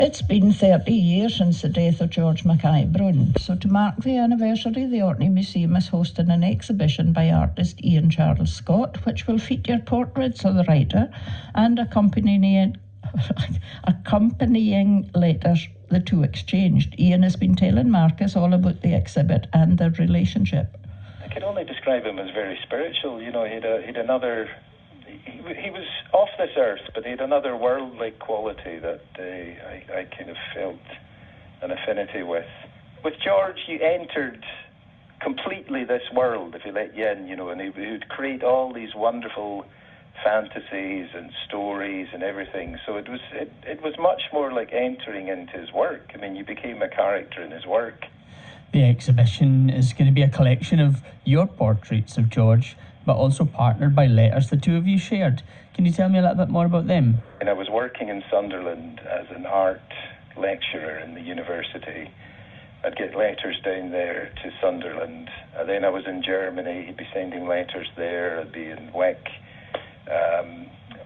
It's been 30 years since the death of George Mackay Brown, so to mark the anniversary, the Orkney Museum is hosting an exhibition by artist Ian Charles Scott, which will feature portraits of the writer and accompanying letters the two exchanged. Ian has been telling Marcus all about the exhibit and their relationship. I can only describe him as very spiritual. You know, he'd another... He was off this earth, but he had another worldly quality that I kind of felt an affinity with. With George, you entered completely this world, if you let you in, you know, and he would create all these wonderful fantasies and stories and everything. So it was much more like entering into his work. I mean, you became a character in his work. The exhibition is going to be a collection of your portraits of George, but also partnered by letters the two of you shared. Can you tell me a little bit more about them? And I was working in Sunderland as an art lecturer in the university. I'd get letters down there to Sunderland. And then I was in Germany. He'd be sending letters there. I'd be in Wick.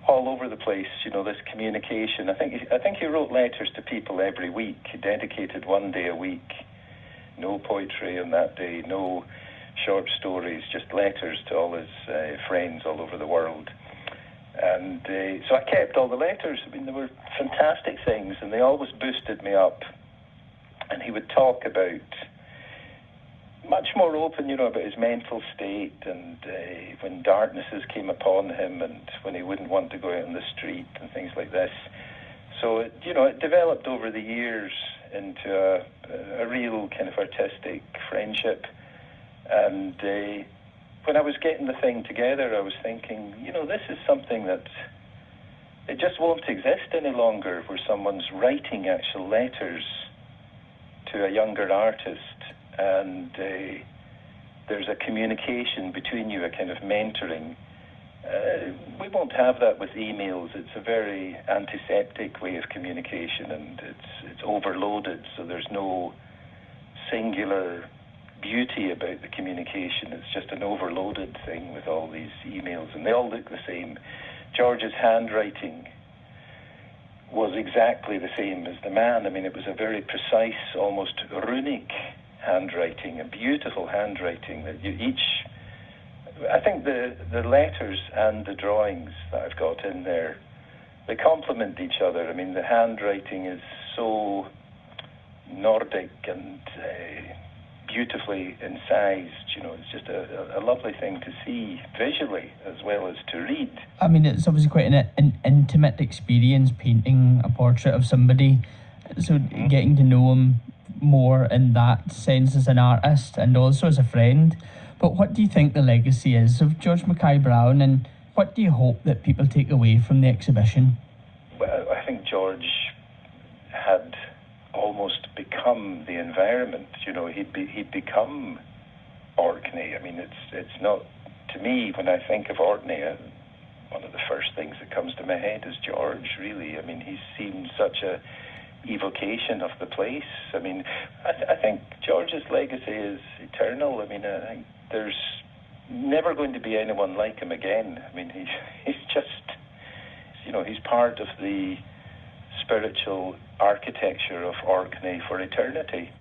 All over the place, you know, this communication. I think he wrote letters to people every week. He dedicated one day a week. No poetry on that day, no short stories, just letters to all his friends all over the world. And so I kept all the letters. I mean, they were fantastic things, and they always boosted me up. And he would talk about, much more open, you know, about his mental state, and when darknesses came upon him, and when he wouldn't want to go out on the street, and things like this. So, it developed over the years into a real kind of artistic friendship. And when I was getting the thing together, I was thinking, you know, this is something that it just won't exist any longer, where someone's writing actual letters to a younger artist, and there's a communication between you, a kind of mentoring. We won't have that with emails. It's a very antiseptic way of communication, and it's overloaded, so there's no singular beauty about the communication. It's just an overloaded thing with all these emails, and they all look the same. George's handwriting was exactly the same as the man. I mean, it was a very precise, almost runic handwriting, a beautiful handwriting that I think the letters and the drawings that I've got in there, they complement each other. I mean, the handwriting is so Nordic and beautifully incised, you know. It's just a lovely thing to see visually as well as to read. I mean, it's obviously quite an intimate experience painting a portrait of somebody, so getting to know him more in that sense as an artist and also as a friend. But what do you think the legacy is of George Mackay Brown, and what do you hope that people take away from the exhibition? Well, I think George had almost become the environment. You know, he'd become Orkney. I mean, it's not, to me, when I think of Orkney, one of the first things that comes to my head is George, really. I mean, he seemed such a evocation of the place. I mean, I think George's legacy is eternal. I mean, I think there's never going to be anyone like him again. I mean, he's just, you know, he's part of the spiritual architecture of Orkney for eternity.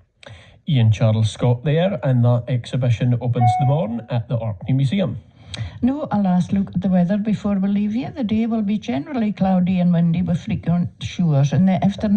Ian Charles Scott there, and that exhibition opens tomorrow at the Orkney Museum. Now, a last look at the weather before we leave you. The day will be generally cloudy and windy with frequent showers in the afternoon.